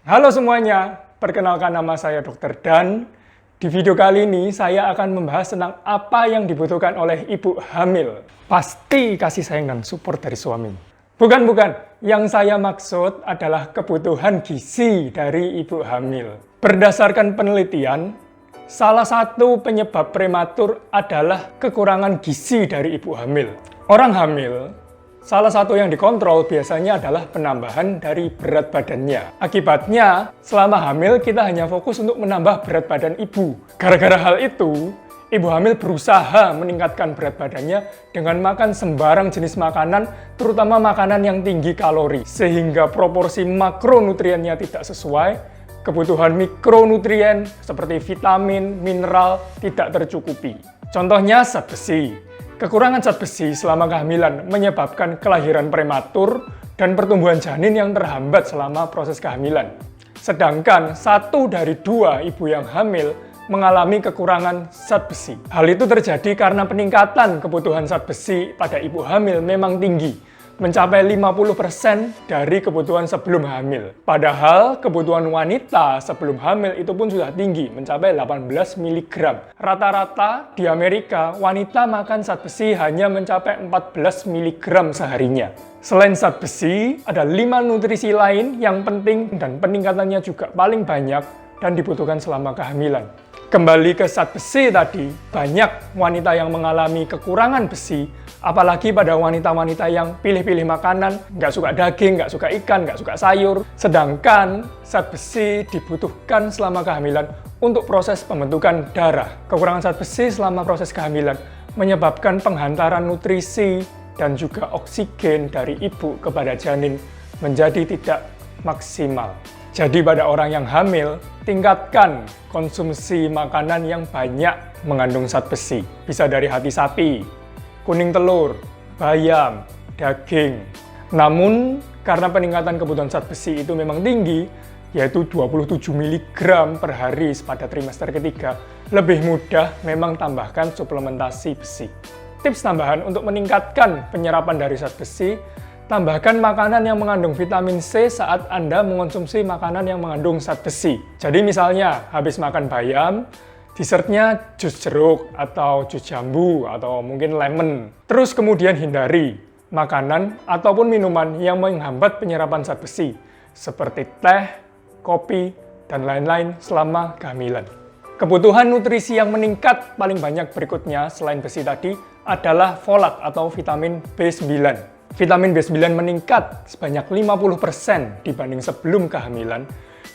Halo semuanya, perkenalkan nama saya Dr. Dan. Di video kali ini saya akan membahas tentang apa yang dibutuhkan oleh ibu hamil. Pasti kasih sayang dan support dari suami. Bukan. Yang saya maksud adalah kebutuhan gizi dari ibu hamil. Berdasarkan penelitian, salah satu penyebab prematur adalah kekurangan gizi dari ibu hamil. Orang hamil, salah satu yang dikontrol biasanya adalah penambahan dari berat badannya. Akibatnya, selama hamil kita hanya fokus untuk menambah berat badan ibu. Gara-gara hal itu, ibu hamil berusaha meningkatkan berat badannya dengan makan sembarang jenis makanan, terutama makanan yang tinggi kalori. Sehingga proporsi makronutriennya tidak sesuai, kebutuhan mikronutrien seperti vitamin, mineral tidak tercukupi. Contohnya zat besi. Kekurangan zat besi selama kehamilan menyebabkan kelahiran prematur dan pertumbuhan janin yang terhambat selama proses kehamilan. Sedangkan 1 dari 2 ibu yang hamil mengalami kekurangan zat besi. Hal itu terjadi karena peningkatan kebutuhan zat besi pada ibu hamil memang tinggi, mencapai 50% dari kebutuhan sebelum hamil. Padahal kebutuhan wanita sebelum hamil itu pun sudah tinggi, mencapai 18 mg. Rata-rata di Amerika, wanita makan zat besi hanya mencapai 14 mg seharinya. Selain zat besi, ada 5 nutrisi lain yang penting dan peningkatannya juga paling banyak dan dibutuhkan selama kehamilan. Kembali ke zat besi tadi, banyak wanita yang mengalami kekurangan besi, apalagi pada wanita-wanita yang pilih-pilih makanan, nggak suka daging, nggak suka ikan, nggak suka sayur. Sedangkan zat besi dibutuhkan selama kehamilan untuk proses pembentukan darah. Kekurangan zat besi selama proses kehamilan menyebabkan penghantaran nutrisi dan juga oksigen dari ibu kepada janin menjadi tidak maksimal. Jadi pada orang yang hamil, tingkatkan konsumsi makanan yang banyak mengandung zat besi. Bisa dari hati sapi, kuning telur, bayam, daging. Namun, karena peningkatan kebutuhan zat besi itu memang tinggi, yaitu 27 mg per hari pada trimester ketiga, lebih mudah memang tambahkan suplementasi besi. Tips tambahan untuk meningkatkan penyerapan dari zat besi, tambahkan makanan yang mengandung vitamin C saat Anda mengonsumsi makanan yang mengandung zat besi. Jadi misalnya, habis makan bayam, dessertnya jus jeruk atau jus jambu atau mungkin lemon. Terus kemudian hindari makanan ataupun minuman yang menghambat penyerapan zat besi, seperti teh, kopi, dan lain-lain selama kehamilan. Kebutuhan nutrisi yang meningkat paling banyak berikutnya selain besi tadi adalah folat atau vitamin B9. Vitamin B9 meningkat sebanyak 50% dibanding sebelum kehamilan.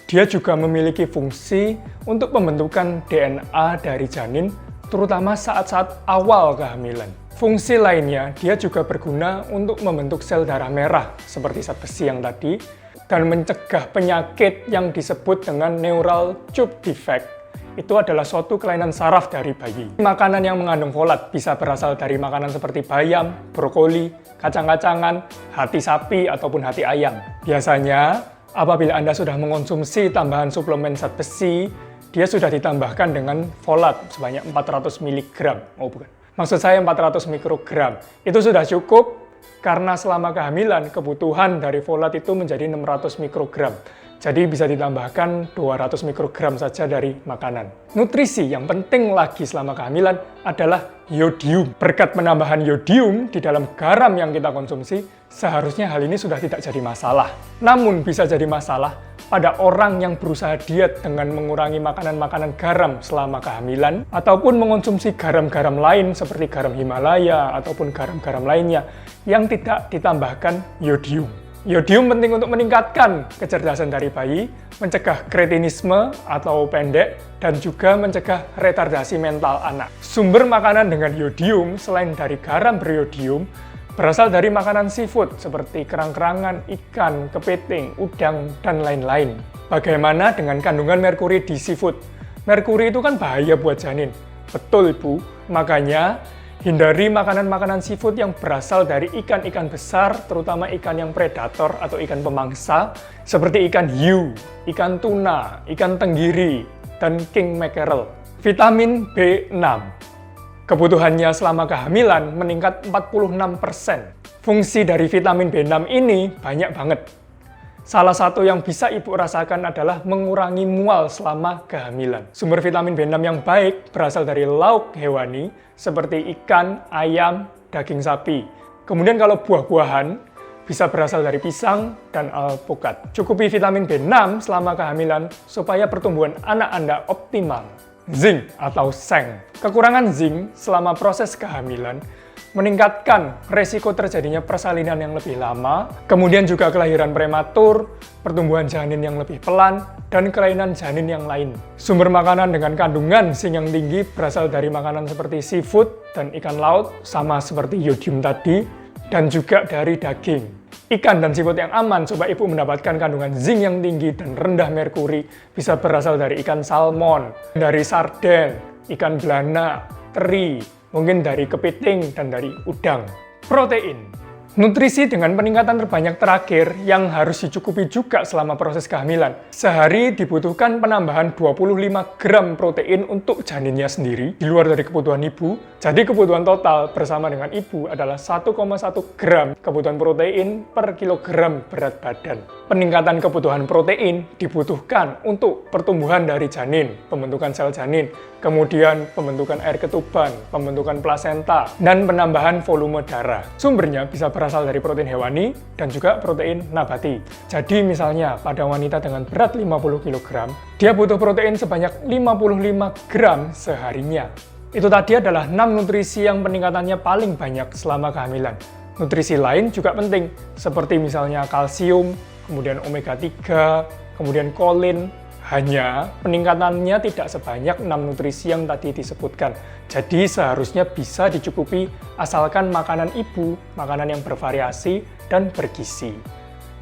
Dia juga memiliki fungsi untuk pembentukan DNA dari janin, terutama saat-saat awal kehamilan. Fungsi lainnya, dia juga berguna untuk membentuk sel darah merah, seperti zat besi yang tadi, dan mencegah penyakit yang disebut dengan neural tube defect. Itu adalah suatu kelainan saraf dari bayi. Makanan yang mengandung folat bisa berasal dari makanan seperti bayam, brokoli, kacang-kacangan, hati sapi, ataupun hati ayam. Biasanya, apabila Anda sudah mengonsumsi tambahan suplemen zat besi, dia sudah ditambahkan dengan folat sebanyak 400 mg. Oh bukan, maksud saya 400 mikrogram. Itu sudah cukup karena selama kehamilan kebutuhan dari folat itu menjadi 600 mikrogram. Jadi bisa ditambahkan 200 mikrogram saja dari makanan. Nutrisi yang penting lagi selama kehamilan adalah yodium. Berkat penambahan yodium di dalam garam yang kita konsumsi, seharusnya hal ini sudah tidak jadi masalah. Namun bisa jadi masalah pada orang yang berusaha diet dengan mengurangi makanan-makanan garam selama kehamilan, ataupun mengonsumsi garam-garam lain seperti garam Himalaya ataupun garam-garam lainnya yang tidak ditambahkan yodium. Yodium penting untuk meningkatkan kecerdasan dari bayi, mencegah kretinisme atau pendek, dan juga mencegah retardasi mental anak. Sumber makanan dengan yodium selain dari garam beriodium berasal dari makanan seafood seperti kerang-kerangan, ikan, kepiting, udang, dan lain-lain. Bagaimana dengan kandungan merkuri di seafood? Merkuri itu kan bahaya buat janin. Betul, Bu. Makanya, hindari makanan-makanan seafood yang berasal dari ikan-ikan besar, terutama ikan yang predator atau ikan pemangsa, seperti ikan hiu, ikan tuna, ikan tenggiri, dan king mackerel. Vitamin B6. Kebutuhannya selama kehamilan meningkat 46%. Fungsi dari vitamin B6 ini banyak banget. Salah satu yang bisa ibu rasakan adalah mengurangi mual selama kehamilan. Sumber vitamin B6 yang baik berasal dari lauk hewani seperti ikan, ayam, daging sapi. Kemudian kalau buah-buahan bisa berasal dari pisang dan alpukat. Cukupi vitamin B6 selama kehamilan supaya pertumbuhan anak Anda optimal. Zinc atau seng. Kekurangan zinc selama proses kehamilan meningkatkan resiko terjadinya persalinan yang lebih lama, kemudian juga kelahiran prematur, pertumbuhan janin yang lebih pelan, dan kelainan janin yang lain. Sumber makanan dengan kandungan zinc yang tinggi berasal dari makanan seperti seafood dan ikan laut, sama seperti yodium tadi, dan juga dari daging. Ikan dan seafood yang aman supaya ibu mendapatkan kandungan zinc yang tinggi dan rendah merkuri bisa berasal dari ikan salmon, dari sarden, ikan belana, teri, mungkin dari kepiting dan dari udang. Protein. Nutrisi dengan peningkatan terbanyak terakhir yang harus dicukupi juga selama proses kehamilan. Sehari dibutuhkan penambahan 25 gram protein untuk janinnya sendiri, di luar dari kebutuhan ibu. Jadi kebutuhan total bersama dengan ibu adalah 1,1 gram kebutuhan protein per kilogram berat badan. Peningkatan kebutuhan protein dibutuhkan untuk pertumbuhan dari janin, pembentukan sel janin, kemudian pembentukan air ketuban, pembentukan plasenta, dan penambahan volume darah. Sumbernya bisa berasal dari protein hewani dan juga protein nabati. Jadi misalnya pada wanita dengan berat 50 kg, dia butuh protein sebanyak 55 gram seharinya. Itu tadi adalah 6 nutrisi yang peningkatannya paling banyak selama kehamilan. Nutrisi lain juga penting, seperti misalnya kalsium, kemudian omega 3, kemudian kolin. Hanya peningkatannya tidak sebanyak 6 nutrisi yang tadi disebutkan. Jadi seharusnya bisa dicukupi asalkan makanan ibu, makanan yang bervariasi dan bergizi.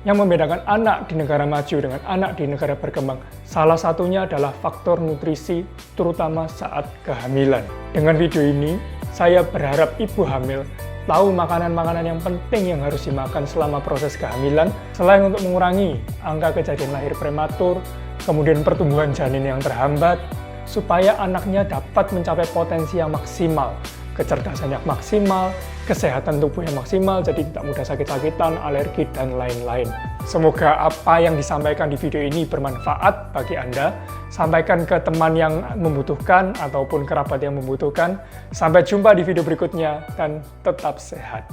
Yang membedakan anak di negara maju dengan anak di negara berkembang, salah satunya adalah faktor nutrisi, terutama saat kehamilan. Dengan video ini, saya berharap ibu hamil tahu makanan-makanan yang penting yang harus dimakan selama proses kehamilan, selain untuk mengurangi angka kejadian lahir prematur, kemudian pertumbuhan janin yang terhambat, supaya anaknya dapat mencapai potensi yang maksimal, kecerdasan yang maksimal, kesehatan tubuh yang maksimal, jadi tidak mudah sakit-sakitan, alergi, dan lain-lain. Semoga apa yang disampaikan di video ini bermanfaat bagi Anda. Sampaikan ke teman yang membutuhkan ataupun kerabat yang membutuhkan. Sampai jumpa di video berikutnya dan tetap sehat.